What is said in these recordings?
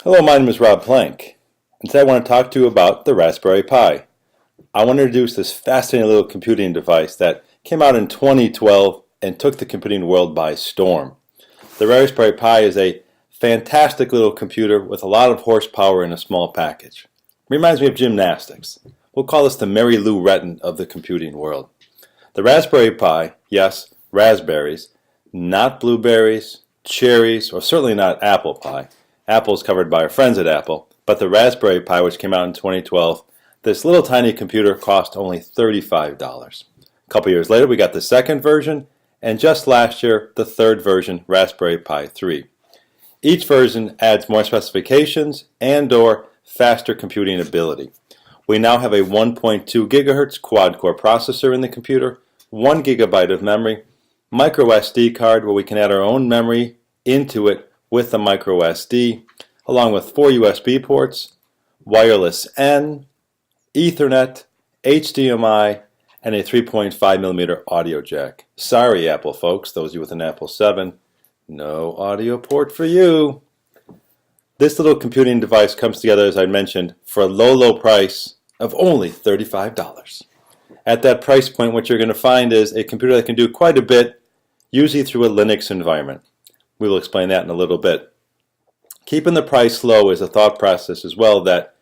Hello, my name is Rob Plank, and today I want to talk to you about the Raspberry Pi. I want to introduce this fascinating little computing device that came out in 2012 and took the computing world by storm. The Raspberry Pi is a fantastic little computer with a lot of horsepower in a small package. Reminds me of gymnastics. We'll call this the Mary Lou Retton of the computing world. The Raspberry Pi, yes, raspberries, not blueberries, cherries, or certainly not apple pie. Apple is covered by our friends at Apple, but the Raspberry Pi, which came out in 2012, this little tiny computer cost only $35. A couple years later, we got the second version, and just last year, the third version, Raspberry Pi 3. Each version adds more specifications and/or faster computing ability. We now have a 1.2 gigahertz quad-core processor in the computer, 1 gigabyte of memory, micro SD card where we can add our own memory into it with the micro SD, along with 4 USB ports, wireless N, Ethernet, HDMI, and a 3.5mm audio jack. Sorry, Apple folks, those of you with an Apple 7, no audio port for you. This little computing device comes together, as I mentioned, for a low price of only $35. At that price point, what you're going to find is a computer that can do quite a bit, usually through a Linux environment. We will explain that in a little bit. Keeping the price low is a thought process as well that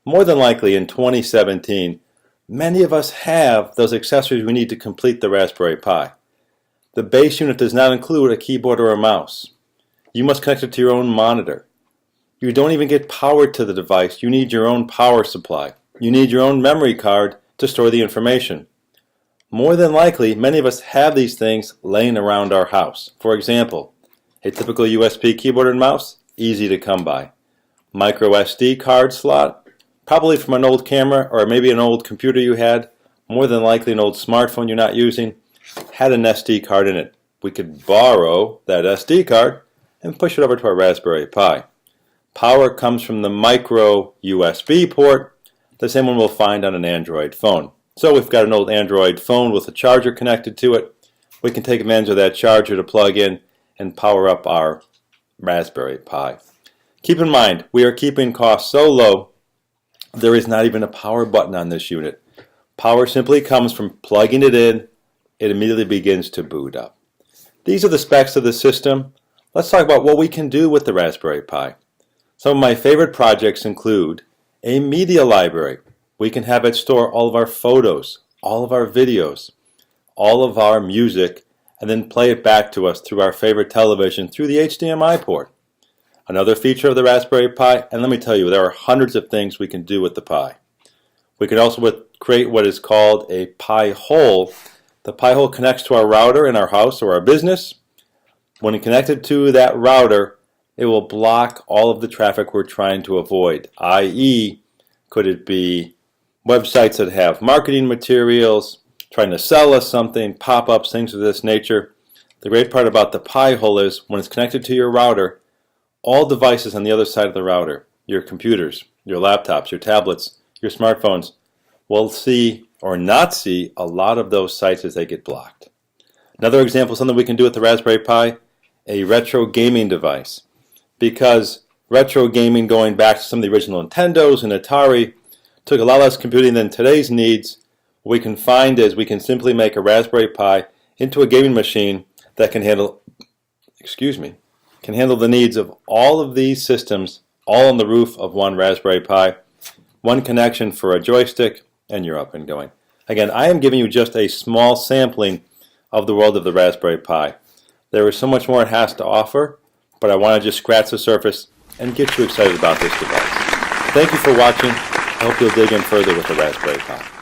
more than likely in 2017, many of us have those accessories we need to complete the Raspberry Pi. The base unit does not include a keyboard or a mouse. You must connect it to your own monitor. You don't even get power to the device. You need your own power supply. You need your own memory card to store the information. More than likely, many of us have these things laying around our house. For example, a typical USB keyboard and mouse, easy to come by. Micro SD card slot, probably from an old camera or maybe an old computer you had, more than likely an old smartphone you're not using, had an SD card in it. We could borrow that SD card and push it over to our Raspberry Pi. Power comes from the micro USB port, the same one we'll find on an Android phone. So we've got an old Android phone with a charger connected to it. We can take advantage of that charger to plug in and power up our Raspberry Pi. Keep in mind, we are keeping costs so low, there is not even a power button on this unit. Power simply comes from plugging it in. It immediately begins to boot up. These are the specs of the system. Let's talk about what we can do with the Raspberry Pi. Some of my favorite projects include a media library. We can have it store all of our photos, all of our videos, all of our music, and then play it back to us through our favorite television through the HDMI port. Another feature of the Raspberry Pi, and let me tell you, there are hundreds of things we can do with the Pi. We can also create what is called a Pi hole. The Pi hole connects to our router in our house or our business. When connected to that router, it will block all of the traffic we're trying to avoid, i.e., could it be websites that have marketing materials, trying to sell us something, pop-ups, things of this nature. The great part about the Pi hole is when it's connected to your router, all devices on the other side of the router, your computers, your laptops, your tablets, your smartphones, will see or not see a lot of those sites as they get blocked. Another example of something we can do with the Raspberry Pi, a retro gaming device. Because retro gaming, going back to some of the original Nintendos and Atari, took a lot less computing than today's needs. What we can find is we can simply make a Raspberry Pi into a gaming machine that can handle the needs of all of these systems, all on the roof of one Raspberry Pi, one connection for a joystick, and you're up and going. Again, I am giving you just a small sampling of the world of the Raspberry Pi. There is so much more it has to offer, but I want to just scratch the surface and get you excited about this device. Thank you for watching. I hope you'll dig in further with the Raspberry Pi.